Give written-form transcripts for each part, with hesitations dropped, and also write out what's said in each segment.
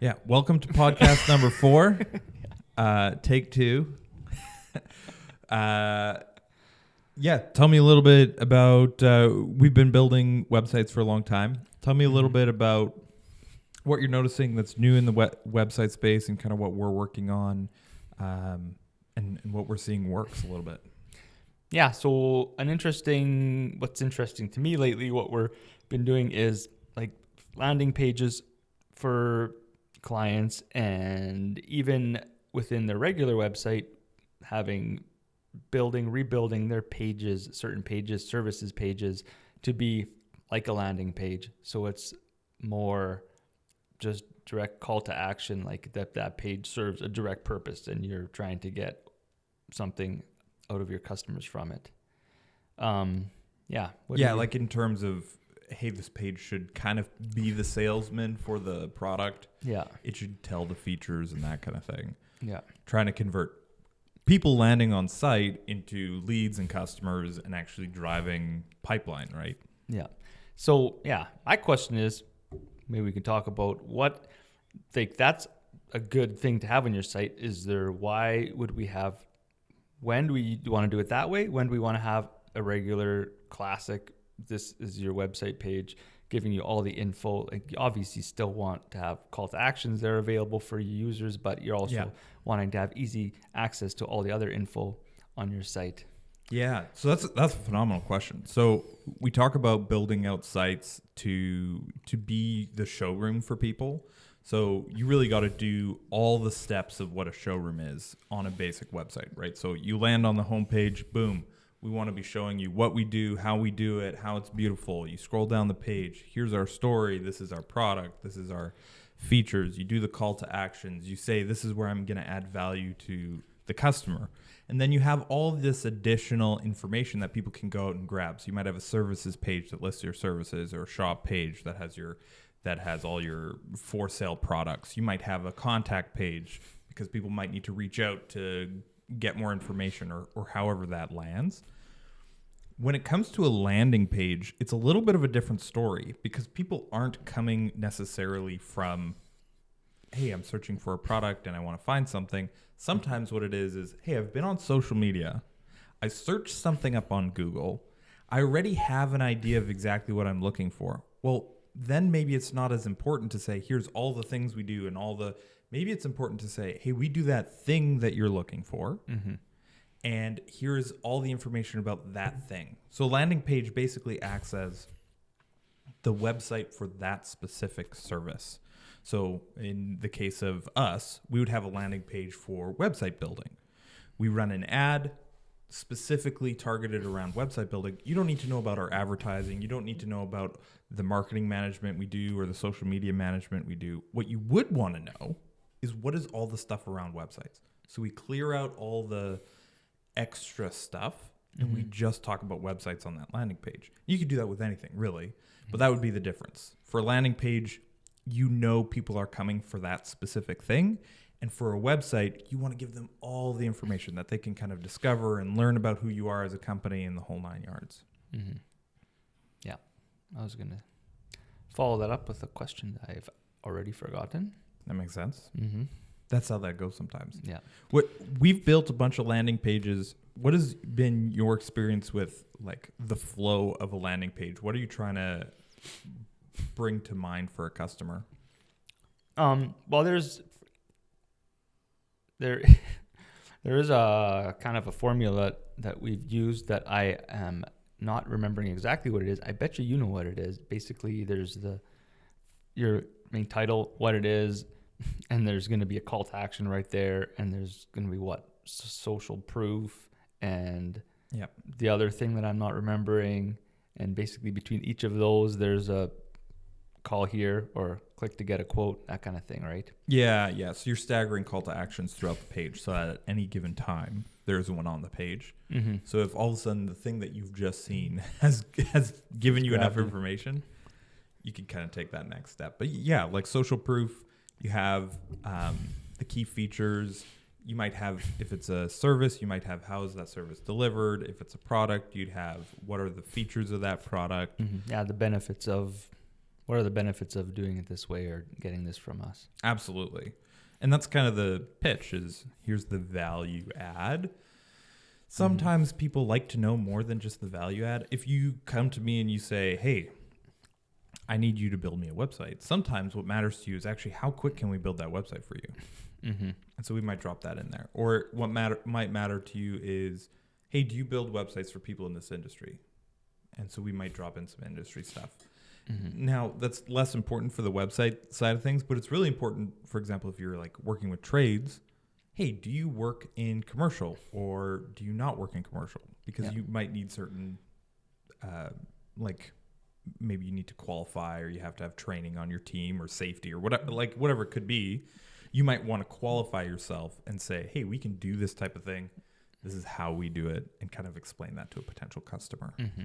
Yeah, welcome to podcast number 4, take 2. Yeah, tell me a little bit about, we've been building websites for a long time. Tell me a little bit about what you're noticing that's new in the website space and kind of what we're working on, and what we're seeing works a little bit. Yeah, so what's interesting to me lately, what we've been doing is like landing pages for clients, and even within their regular website, rebuilding their pages, certain pages, services pages, to be like a landing page. So it's more just direct call to action, like that page serves a direct purpose and you're trying to get something out of your customers from it. Like in terms of, hey, this page should kind of be the salesman for the product. Yeah. It should tell the features and that kind of thing. Yeah. Trying to convert people landing on site into leads and customers and actually driving pipeline, right? Yeah. So, my question is, maybe we can talk about that's a good thing to have on your site. When do we want to do it that way? When do we want to have a regular classic, this is your website page, giving you all the info? Like, you obviously still want to have call to actions that are available for your users, but you're also wanting to have easy access to all the other info on your site. Yeah, so that's a phenomenal question. So we talk about building out sites to be the showroom for people. So you really got to do all the steps of what a showroom is on a basic website, right? So you land on the homepage, boom. We want to be showing you what we do, how we do it, how it's beautiful. You scroll down the page. Here's our story. This is our product. This is our features. You do the call to actions. You say, this is where I'm going to add value to the customer. And then you have all this additional information that people can go out and grab. So you might have a services page that lists your services, or a shop page that has all your for sale products. You might have a contact page because people might need to reach out to get more information, or however that lands. When it comes to a landing page, it's a little bit of a different story because people aren't coming necessarily from, hey, I'm searching for a product and I want to find something. Sometimes what it is, hey, I've been on social media. I searched something up on Google. I already have an idea of exactly what I'm looking for. Well, then maybe it's not as important to say, here's all the things we do maybe it's important to say, hey, we do that thing that you're looking for. Mm-hmm. And here's all the information about that thing. So landing page basically acts as the website for that specific service. So in the case of us, we would have a landing page for website building. We run an ad specifically targeted around website building. You don't need to know about our advertising. You don't need to know about the marketing management we do or the social media management we do. What you would want to know is, what is all the stuff around websites? So we clear out all the extra stuff and we just talk about websites on that landing page. You could do that with anything, really, but that would be the difference. For a landing page, people are coming for that specific thing. And for a website, you want to give them all the information that they can kind of discover and learn about who you are as a company and the whole 9 yards. Mm-hmm. Yeah. I was going to follow that up with a question that I've already forgotten. That makes sense. Mm-hmm. That's how that goes sometimes. Yeah. We've built a bunch of landing pages. What has been your experience with like the flow of a landing page? What are you trying to bring to mind for a customer? Well, there is a kind of a formula that we've used that I am not remembering exactly what it is. I bet you know what it is. Basically, there's your main title, what it is, and there's going to be a call to action right there, and there's going to be social proof, and the other thing that I'm not remembering. And basically between each of those, there's a call here or click to get a quote, that kind of thing, right? Yeah. So you're staggering call to actions throughout the page so that at any given time, there's one on the page. Mm-hmm. So if all of a sudden the thing that you've just seen has given you enough information, you can kind of take that next step. But yeah, like social proof, you have the key features. You might have, if it's a service, you might have how is that service delivered. If it's a product, you'd have what are the features of that product. Mm-hmm. Yeah, the benefits of What are the benefits of doing it this way or getting this from us? Absolutely. And that's kind of the pitch is here's the value add. Sometimes people like to know more than just the value add. If you come to me and you say, hey, I need you to build me a website. Sometimes what matters to you is actually how quick can we build that website for you? Mm-hmm. And so we might drop that in there. Or what might matter to you is, hey, do you build websites for people in this industry? And so we might drop in some industry stuff. Mm-hmm. Now, that's less important for the website side of things, but it's really important, for example, if you're like working with trades, hey, do you work in commercial or do you not work in commercial? Because you might need certain, like maybe you need to qualify or you have to have training on your team or safety or whatever it could be. You might want to qualify yourself and say, hey, we can do this type of thing. This is how we do it, and kind of explain that to a potential customer. Mm-hmm.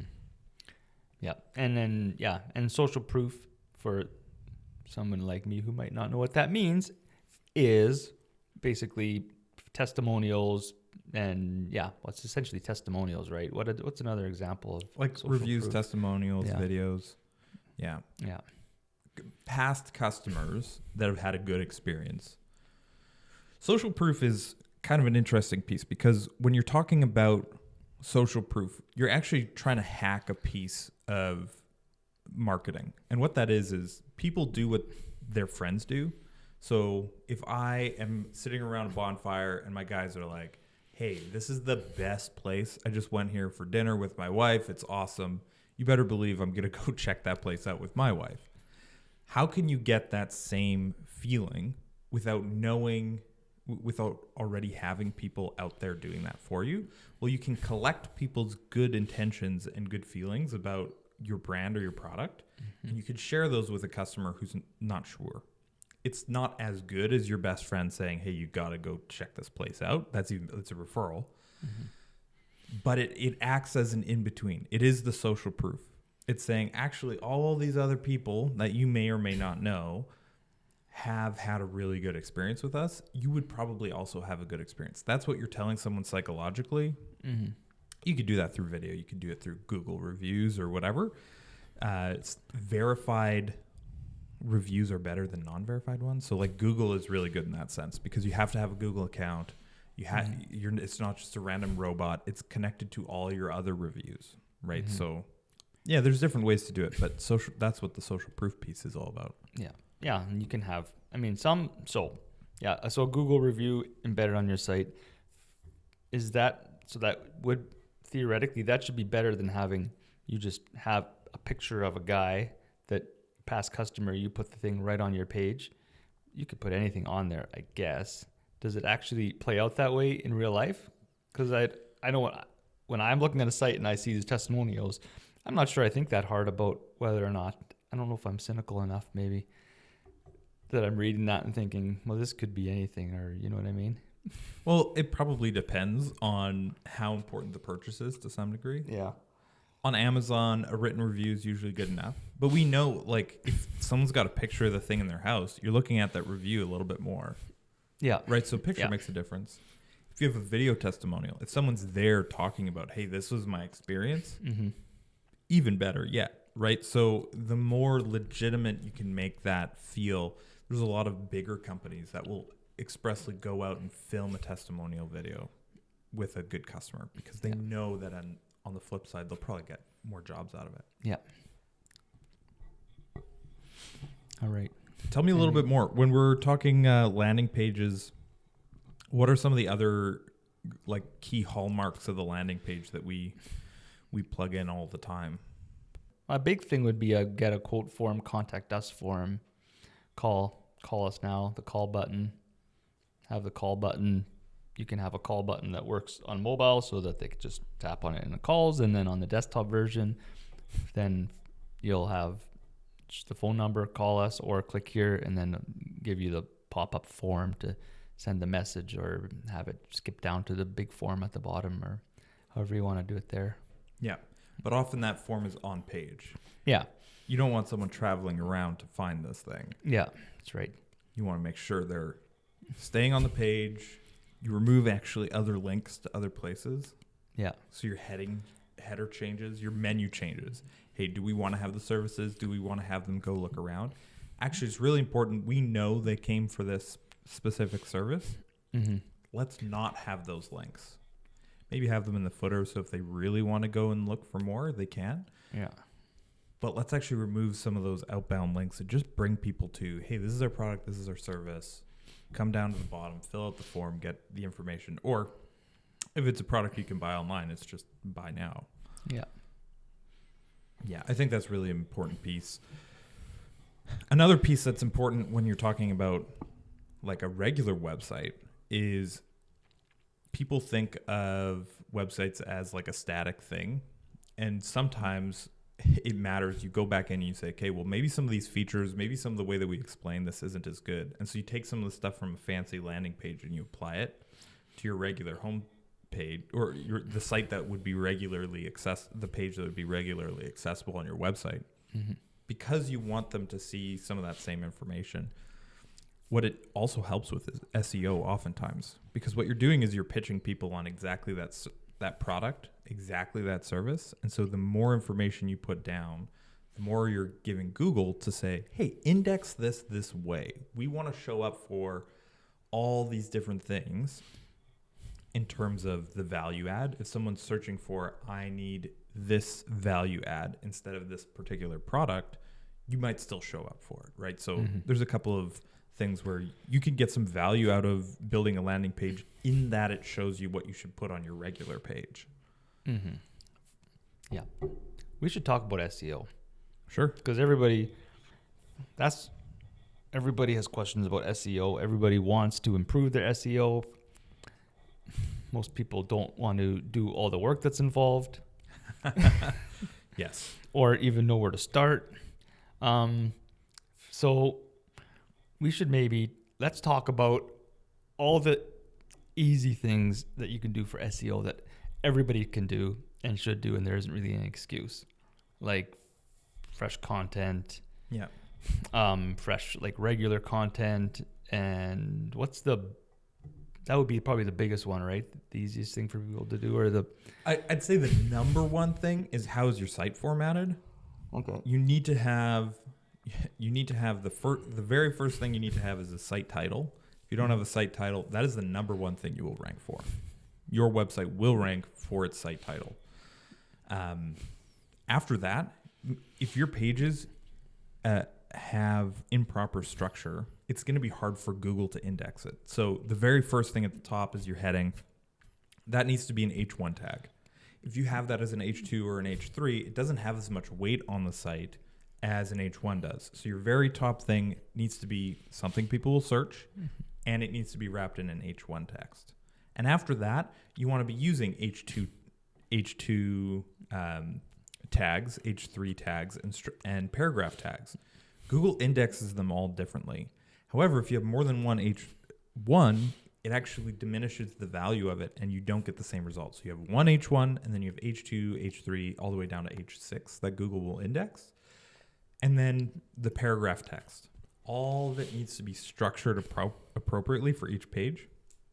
Yeah. And then, and social proof for someone like me who might not know what that means is basically testimonials and what's essentially testimonials, right? What's another example of like reviews, proof? Testimonials, videos. Yeah. Yeah. Past customers that have had a good experience. Social proof is kind of an interesting piece because when you're talking about social proof, you're actually trying to hack a piece of marketing. And what that is people do what their friends do. So if I am sitting around a bonfire and my guys are like, hey, this is the best place. I just went here for dinner with my wife. It's awesome. You better believe I'm going to go check that place out with my wife. How can you get that same feeling without already having people out there doing that for you? Well, you can collect people's good intentions and good feelings about your brand or your product, and you can share those with a customer who's not sure. It's not as good as your best friend saying, hey, you got to go check this place out. It's a referral. Mm-hmm. But it acts as an in-between. It is the social proof. It's saying, actually, all these other people that you may or may not know have had a really good experience with us. You would probably also have a good experience. That's what you're telling someone psychologically. Mm-hmm. You could do that through video. You could do it through Google reviews or whatever. It's verified reviews are better than non-verified ones. So like Google is really good in that sense because you have to have a Google account. It's not just a random robot. It's connected to all your other reviews, right? Mm-hmm. So yeah, there's different ways to do it, but that's what the social proof piece is all about. Yeah. Yeah. And you can have, so Google review embedded on your site that would theoretically, that should be better than having you just have a picture of a guy that past customer, you put the thing right on your page. You could put anything on there, I guess. Does it actually play out that way in real life? Because I know when I'm looking at a site and I see these testimonials, I'm not sure I think that hard about whether or not, I don't know if I'm cynical enough maybe that I'm reading that and thinking, well, this could be anything, or you know what I mean? Well, it probably depends on how important the purchase is to some degree. Yeah. On Amazon, a written review is usually good enough. But we know, like, if someone's got a picture of the thing in their house, you're looking at that review a little bit more. Yeah. Right? So picture makes a difference. If you have a video testimonial, if someone's there talking about, hey, this was my experience, even better yet, right? So the more legitimate you can make that feel, there's a lot of bigger companies that will expressly go out and film a testimonial video with a good customer because they know that on the flip side, they'll probably get more jobs out of it. Yeah. All right. Tell me a little bit more. When we're talking landing pages, what are some of the other like key hallmarks of the landing page that we plug in all the time? A big thing would be a get a quote form, contact us form, call us now, the call button, have the call button. You can have a call button that works on mobile so that they could just tap on it in the calls. And then on the desktop version, then you'll have just the phone number, call us, or click here and then give you the pop-up form to send the message or have it skip down to the big form at the bottom or however you want to do it there. Yeah. But often that form is on page. Yeah. You don't want someone traveling around to find this thing. Yeah, that's right. You want to make sure they're staying on the page. You remove actually other links to other places. Yeah. So you're heading header changes, your menu changes. Hey, do we want to have the services? Do we want to have them go look around? Actually, it's really important. We know they came for this specific service. Mm-hmm. Let's not have those links. Maybe have them in the footer, so if they really want to go and look for more, they can. Yeah. But let's actually remove some of those outbound links and just bring people to, hey, this is our product, this is our service. Come down to the bottom, fill out the form, get the information. Or if it's a product you can buy online, it's just buy now. Yeah. Yeah, I think that's really an important piece. Another piece that's important when you're talking about like a regular website is people think of websites as like a static thing. And sometimes it matters. You go back in and you say, okay, well, maybe some of these features, maybe some of the way that we explain this isn't as good. And so you take some of the stuff from a fancy landing page and you apply it to your regular home page or the site that would be regularly the page that would be regularly accessible on your website. Mm-hmm. Because you want them to see some of that same information. What it also helps with is SEO oftentimes, because what you're doing is you're pitching people on exactly that product, exactly that service. And so the more information you put down, the more you're giving Google to say, hey, index this way. We want to show up for all these different things in terms of the value add. If someone's searching for, I need this value add instead of this particular product, you might still show up for it, right? So there's a couple of things where you can get some value out of building a landing page in that it shows you what you should put on your regular page. Mm-hmm. Yeah. We should talk about SEO. Sure. Because everybody has questions about SEO. Everybody wants to improve their SEO. Most people don't want to do all the work that's involved. Yes. Or even know where to start. So we should let's talk about all the easy things that you can do for SEO that everybody can do and should do, and there isn't really any excuse. Like fresh content. Yeah. Fresh, like regular content. And that would be probably the biggest one, right? The easiest thing for people to do, I'd say the number one thing is, how is your site formatted? Okay. You need to have the very first thing you need to have is a site title. If you don't have a site title, that is the number one thing you will rank for. Your website will rank for its site title. After that, if your pages have improper structure, it's going to be hard for Google to index it. So the very first thing at the top is your heading. That needs to be an H1 tag. If you have that as an H2 or an H3, it doesn't have as much weight on the site as an H1 does. So your very top thing needs to be something people will search, and it needs to be wrapped in an H1 text. And after that, you want to be using H2 tags, H3 tags, and paragraph tags. Google indexes them all differently. However, if you have more than one H1, it actually diminishes the value of it, and you don't get the same results. So you have one H1, and then you have H2, H3, all the way down to H6 that Google will index. And then the paragraph text. All of it needs to be structured appropriately for each page.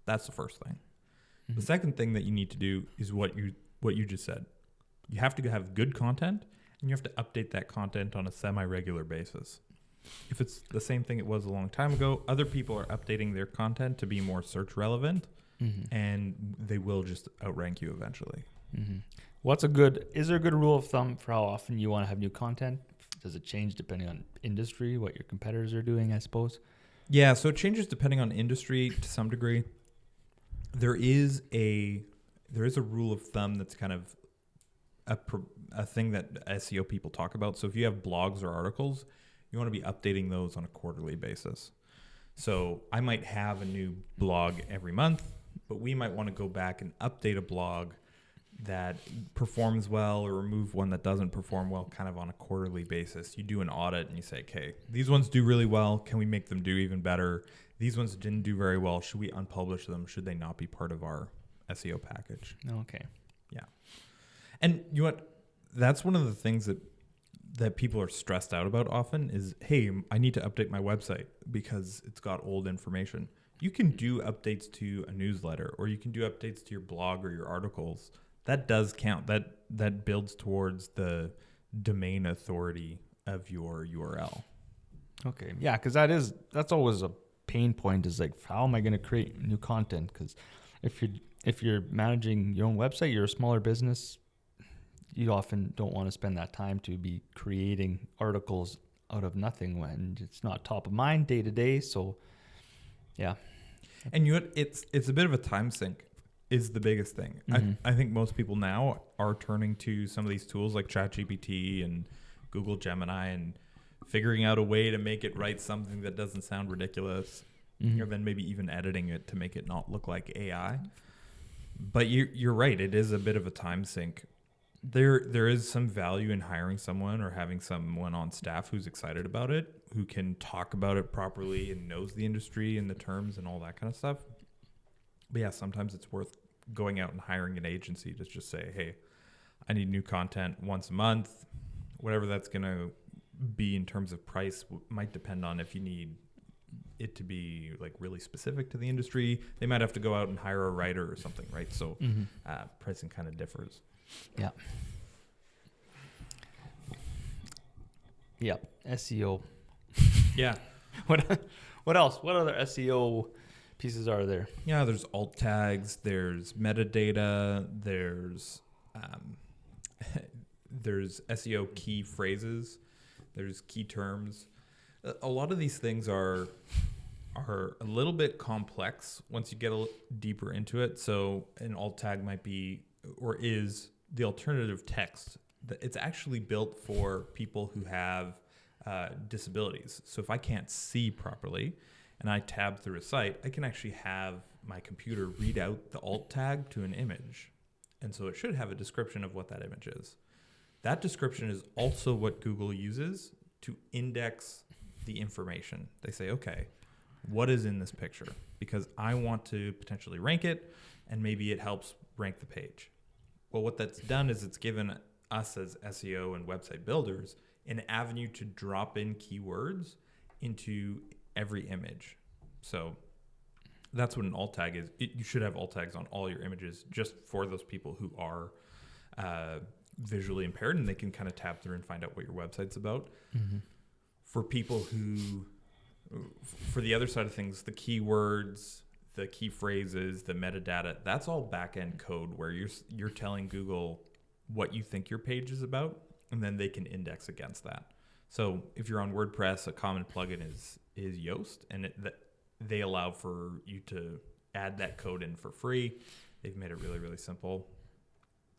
That's the first thing. The second thing that you need to do is what you just said. You have to have good content, and you have to update that content on a semi-regular basis. If it's the same thing it was a long time ago, other people are updating their content to be more search relevant, and they will just outrank you eventually. Is there a good rule of thumb for how often you want to have new content? Does it change depending on industry, what your competitors are doing, I suppose? Yeah, so it changes depending on industry to some degree. There is a rule of thumb that's kind of a thing that SEO people talk about. So if you have blogs or articles, you want to be updating those on a quarterly basis. So I might have a new blog every month, but we might want to go back and update a blog that performs well or remove one that doesn't perform well kind of on a quarterly basis. You do an audit and you say, okay, these ones do really well. Can we make them do even better? These ones didn't do very well. Should we unpublish them? Should they not be part of our SEO package? Okay. Yeah. And you know what? That's one of the things that people are stressed out about often is, hey, I need to update my website because it's got old information. You can do updates to a newsletter, or you can do updates to your blog or your articles that does count. That builds towards the domain authority of your URL. Okay. Yeah, because that's always a pain point, is like, how am I going to create new content? Because if you're managing your own website, you're a smaller business, you often don't want to spend that time to be creating articles out of nothing when it's not top of mind day to day. So yeah. And it's a bit of a time sink is the biggest thing. Mm-hmm. I think most people now are turning to some of these tools like ChatGPT and Google Gemini and figuring out a way to make it write something that doesn't sound ridiculous, or then maybe even editing it to make it not look like AI. But you're right. It is a bit of a time sink. There is some value in hiring someone or having someone on staff who's excited about it, who can talk about it properly and knows the industry and the terms and all that kind of stuff. But yeah, sometimes it's worth going out and hiring an agency to just say, hey, I need new content once a month. Whatever that's going to be in terms of price might depend on if you need it to be like really specific to the industry. They might have to go out and hire a writer or something, right? So pricing kind of differs. Yeah. Yeah. SEO. Yeah. What else? What other SEO pieces are there? Yeah, there's alt tags, there's metadata, there's SEO key phrases, there's key terms. A lot of these things are a little bit complex once you get deeper into it. So an alt tag might be or is the alternative text. It's actually built for people who have disabilities. So if I can't see properly and I tab through a site, I can actually have my computer read out the alt tag to an image. And so it should have a description of what that image is. That description is also what Google uses to index the information. They say, okay, what is in this picture? Because I want to potentially rank it, and maybe it helps rank the page. Well, what that's done is it's given us as SEO and website builders an avenue to drop in keywords into every image. So that's what an alt tag is. You should have alt tags on all your images just for those people who are visually impaired, and they can kind of tab through and find out what your website's about. Mm-hmm. For people who, for the other side of things, the keywords, the key phrases, the metadata, that's all back-end code where you're telling Google what you think your page is about, and then they can index against that. So if you're on WordPress, a common plugin is Yoast, and they allow for you to add that code in for free. They've made it really, really simple.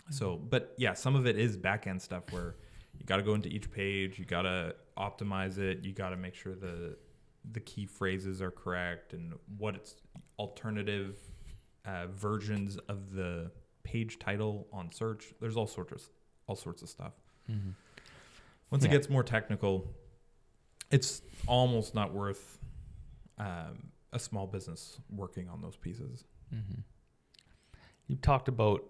So, but yeah, some of it is back-end stuff where you got to go into each page, you got to optimize it, you got to make sure the key phrases are correct and what its alternative versions of the page title on search. There's all sorts of stuff. Mm-hmm. Once it gets more technical, it's almost not worth a small business working on those pieces. Mm-hmm. You talked about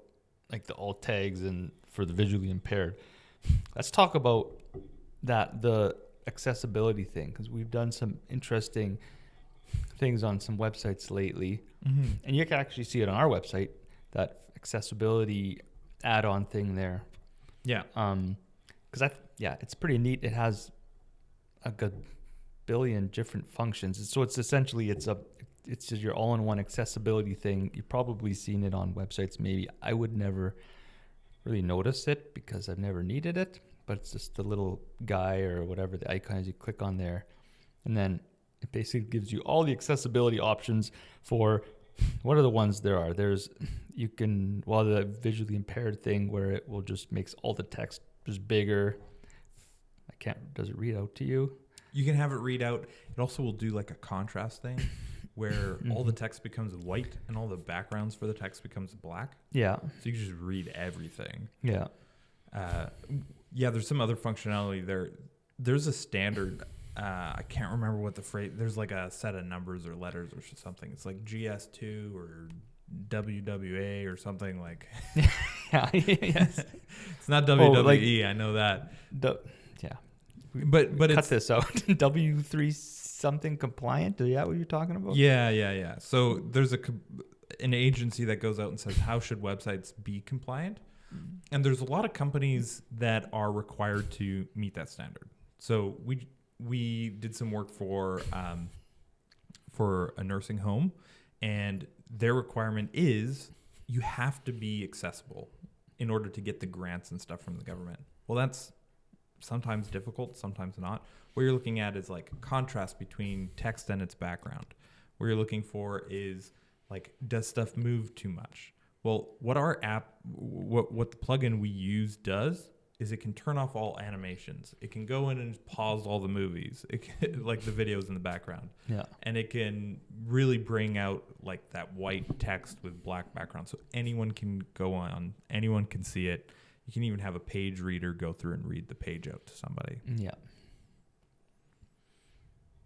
like the alt tags and for the visually impaired. Let's talk about the accessibility thing, because we've done some interesting things on some websites lately, and you can actually see it on our website, that accessibility add-on thing there. Yeah. Because it's pretty neat. It has a good billion different functions. So it's essentially it's just your all-in-one accessibility thing. You've probably seen it on websites. Maybe I would never really notice it because I've never needed it, but it's just the little guy or whatever the icon is. You click on there, and then it basically gives you all the accessibility options for what are the ones there are. The visually impaired thing where it will just makes all the text just bigger. Does it read out to you? You can have it read out. It also will do like a contrast thing where all the text becomes white and all the backgrounds for the text becomes black. Yeah. So you can just read everything. Yeah. There's some other functionality there. There's a standard. I can't remember what the phrase. There's like a set of numbers or letters or something. It's like GS2 or WWA or something like. Yeah. Yes. It's not WWE. I know that. But cut it's, this out. W3 something compliant. Is that what you're talking about? Yeah. So there's an agency that goes out and says, how should websites be compliant? And there's a lot of companies that are required to meet that standard. So we did some work for a nursing home, and their requirement is you have to be accessible in order to get the grants and stuff from the government. Well, that's sometimes difficult, sometimes not. What you're looking at is like contrast between text and its background. What you're looking for is like, does stuff move too much? Well, what our app, what the plugin we use does is it can turn off all animations. It can go in and pause all the movies, like the videos in the background. Yeah. And it can really bring out like that white text with black background. So anyone can go on, anyone can see it. You can even have a page reader go through and read the page out to somebody. Yeah.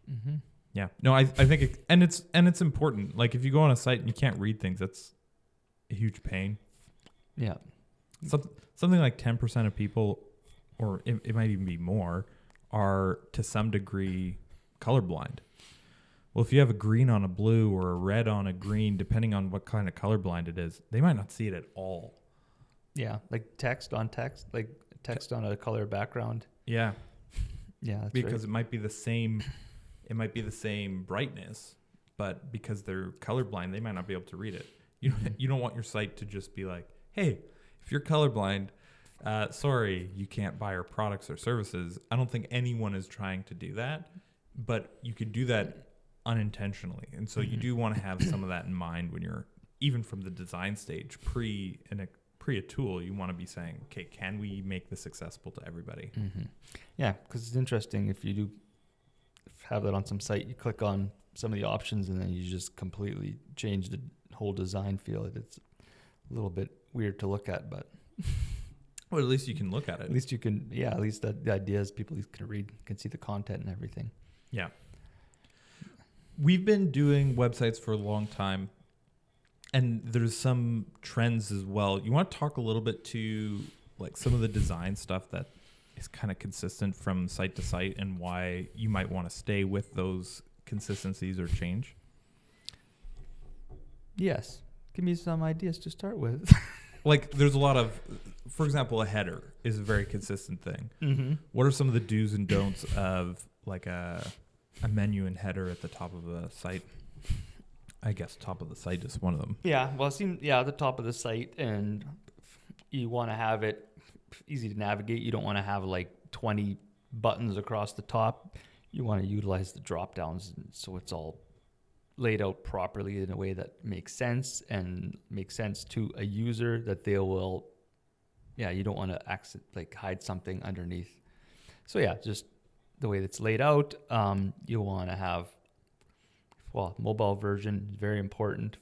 Mm-hmm. Yeah. No, I think it's important. Like if you go on a site and you can't read things, that's a huge pain. Yeah. Something like 10% of people, or it might even be more, are to some degree colorblind. Well, if you have a green on a blue or a red on a green, depending on what kind of colorblind it is, they might not see it at all. Yeah, like text on text, like text on a color background. Yeah. Yeah, that's because right. it might be the same brightness, but because they're colorblind, they might not be able to read it. You don't want your site to just be like, hey, if you're colorblind, sorry, you can't buy our products or services. I don't think anyone is trying to do that, but you could do that unintentionally. And so you do want to have some of that in mind when you're, even from the design stage, pre a tool, you want to be saying, okay, can we make this accessible to everybody? Mm-hmm. Yeah, because it's interesting if you do have that on some site, you click on some of the options and then you just completely change the whole design feel. It's a little bit weird to look at, but well, at least you can look at it. At least you can, yeah, at least the idea is people can read, can see the content and everything. Yeah. We've been doing websites for a long time, and there's some trends as well. You want to talk a little bit to like some of the design stuff that is kind of consistent from site to site and why you might want to stay with those consistencies or change? Yes. Give me some ideas to start with. Like there's a lot of, for example, a header is a very consistent thing. Mm-hmm. What are some of the do's and don'ts of like a menu and header at the top of a site? I guess top of the site is one of them. Yeah, well, it seems, the top of the site, and you want to have it easy to navigate. You don't want to have like 20 buttons across the top. You want to utilize the drop downs so it's all laid out properly in a way that makes sense and makes sense to a user, that they will, you don't want to hide something underneath. So just the way that's laid out. You want to have, mobile version is very important.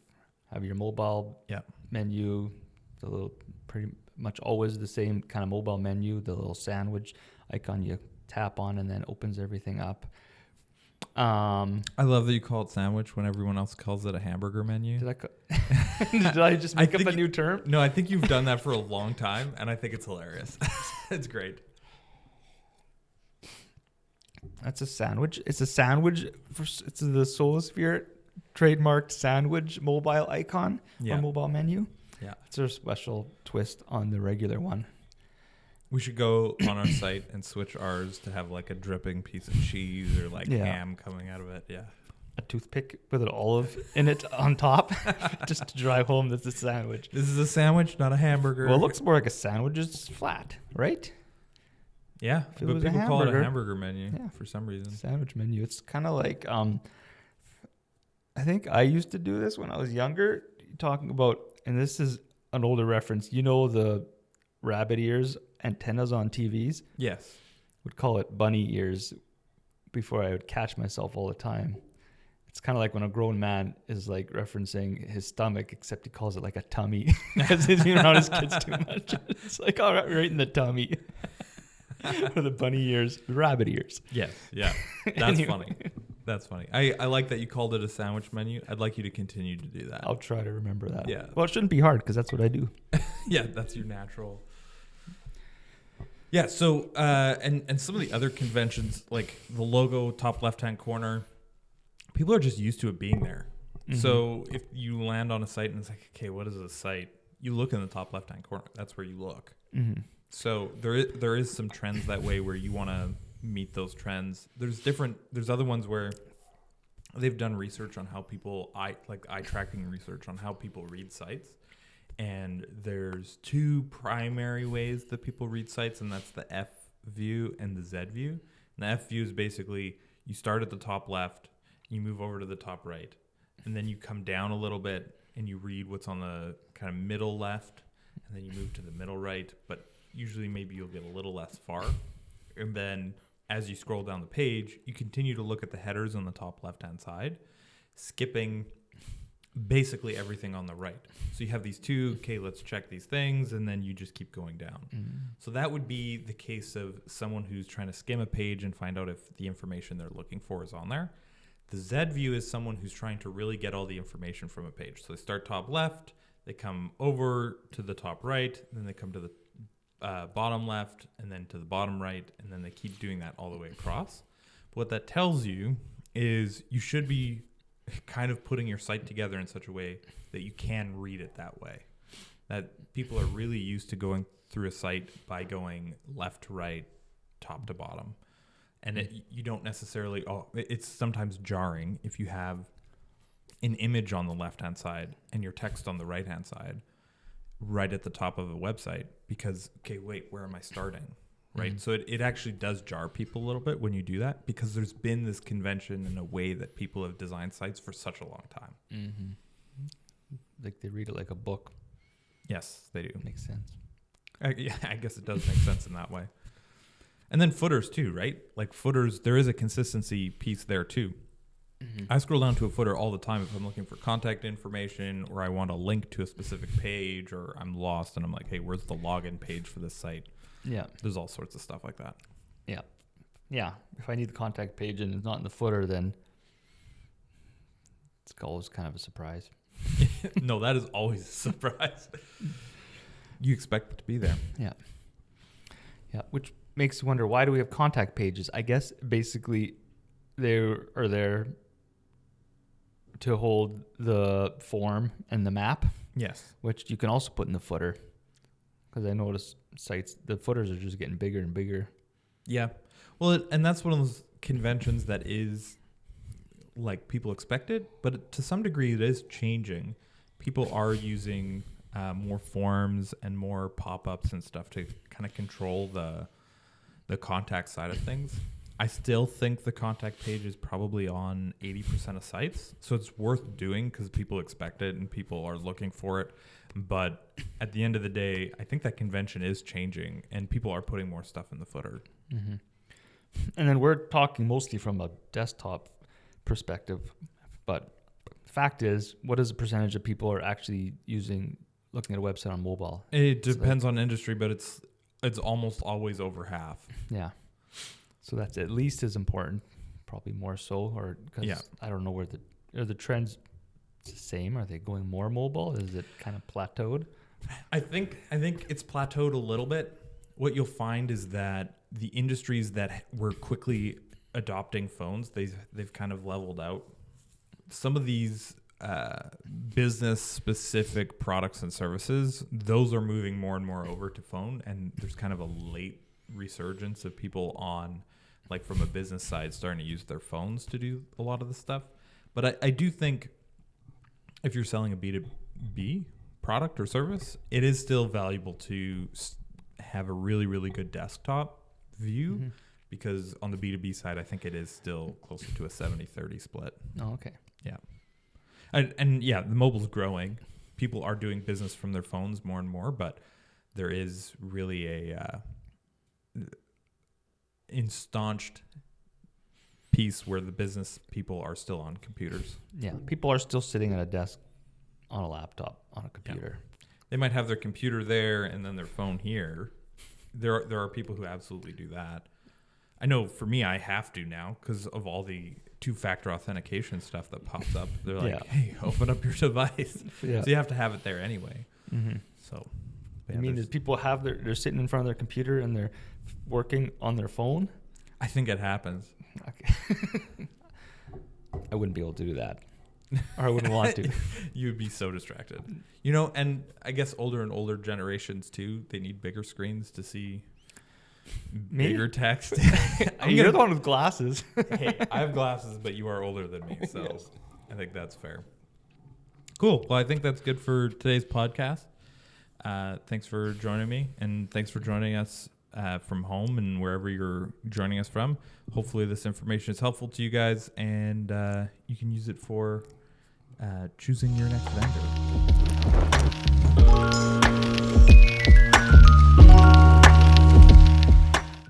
Have your mobile menu, the little, pretty much always the same kind of mobile menu, the little sandwich icon you tap on and then opens everything up. I love that you call it sandwich when everyone else calls it a hamburger menu. Did I just make up a new term? No, I think you've done that for a long time, and I think it's hilarious. It's great. That's a sandwich. It's a sandwich. It's the Solis Sphere trademarked sandwich mobile icon or mobile menu. Yeah, it's a special twist on the regular one. We should go on our site and switch ours to have like a dripping piece of cheese or like ham coming out of it. Yeah. A toothpick with an olive in it on top, just to drive home that's a sandwich. This is a sandwich, not a hamburger. Well, it looks more like a sandwich. It's flat, right? Yeah, but people call it a hamburger menu for some reason. Sandwich menu. It's kind of like, I think I used to do this when I was younger, talking about, and this is an older reference, the rabbit ears antennas on TVs? Yes. Would call it bunny ears before I would catch myself all the time. It's kind of like when a grown man is like referencing his stomach, except he calls it like a tummy because he's been around his kids too much. It's like, all right, right in the tummy. Or the bunny ears, the rabbit ears. Yes, yeah. That's funny. That's funny. I like that you called it a sandwich menu. I'd like you to continue to do that. I'll try to remember that. Yeah. Well, it shouldn't be hard because that's what I do. Yeah, that's your natural. Yeah, so and some of the other conventions, like the logo top left-hand corner, people are just used to it being there. So if you land on a site and it's like, okay, what is this site? You look in the top left-hand corner. That's where you look. So there is some trends that way where you want to meet those trends. There's other ones where they've done research on how people eye tracking research on how people read sites. And there's two primary ways that people read sites, and that's the F view and the Z view. And the F view is basically you start at the top left, you move over to the top right, and then you come down a little bit and you read what's on the kind of middle left, and then you move to the middle right, but usually maybe you'll get a little less far. And then as you scroll down the page, you continue to look at the headers on the top left-hand side, skipping basically everything on the right. So you have these two, okay, let's check these things, and then you just keep going down. So that would be the case of someone who's trying to skim a page and find out if the information they're looking for is on there. The Z view is someone who's trying to really get all the information from a page. So they start top left, they come over to the top right, then they come to the bottom left, and then to the bottom right, and then they keep doing that all the way across. But what that tells you is you should be kind of putting your site together in such a way that you can read it that way. That people are really used to going through a site by going left to right, top to bottom. And you don't necessarily, it's sometimes jarring if you have an image on the left-hand side and your text on the right-hand side right at the top of a website because, okay, wait, where am I starting? Right. So it actually does jar people a little bit when you do that because there's been this convention in a way that people have designed sites for such a long time. Like they read it like a book. Yes, they do. Makes sense. I guess it does make sense in that way. And then footers too, right? Like footers, there is a consistency piece there too. I scroll down to a footer all the time if I'm looking for contact information or I want a link to a specific page or I'm lost and I'm like, hey, where's the login page for this site? Yeah. There's all sorts of stuff like that. Yeah. Yeah. If I need the contact page and it's not in the footer, then it's always kind of a surprise. No, that is always a surprise. You expect it to be there. Yeah. Yeah. Which makes you wonder, why do we have contact pages? I guess basically they are there to hold the form and the map. Yes. Which you can also put in the footer. Because I noticed sites, the footers are just getting bigger and bigger. Yeah. Well, and that's one of those conventions that is like people expect it, but to some degree it is changing. People are using more forms and more pop-ups and stuff to kind of control the contact side of things. I still think the contact page is probably on 80% of sites, so it's worth doing because people expect it and people are looking for it. But at the end of the day, I think that convention is changing and people are putting more stuff in the footer. And then we're talking mostly from a desktop perspective, but fact is, what is the percentage of people are actually looking at a website on mobile? It depends on industry, but it's almost always over half. Yeah. So that's at least as important, probably more so, or because I don't know where are the trends the same? Are they going more mobile? Is it kind of plateaued? I think it's plateaued a little bit. What you'll find is that the industries that were quickly adopting phones, they've kind of leveled out. Some of these business specific products and services, those are moving more and more over to phone, and there's kind of a late resurgence of people on, like from a business side, starting to use their phones to do a lot of the stuff. But I do think if you're selling a B2B product or service, it is still valuable to have a really, really good desktop view because on the B2B side, I think it is still closer to a 70-30 split. Oh, okay. Yeah. And yeah, the mobile's growing. People are doing business from their phones more and more, but there is really a instaunched piece where the business people are still on computers. Yeah, people are still sitting at a desk on a laptop, on a computer. Yeah. They might have their computer there and then their phone here. There are people who absolutely do that. I know for me, I have to now because of all the two-factor authentication stuff that pops up. They're like, hey, open up your device. So you have to have it there anyway. So I mean, does people have they're sitting in front of their computer and they're working on their phone? I think it happens. Okay. I wouldn't be able to do that. or I wouldn't want to. You would be so distracted. You know, and I guess older and older generations too, they need bigger screens to see bigger text. You're the one with glasses. Hey, I have glasses, but you are older than me, so yes. I think that's fair. Cool. Well, I think that's good for today's podcast. Thanks for joining me, and thanks for joining us from home and wherever you're joining us from. Hopefully this information is helpful to you guys, and you can use it for choosing your next vendor.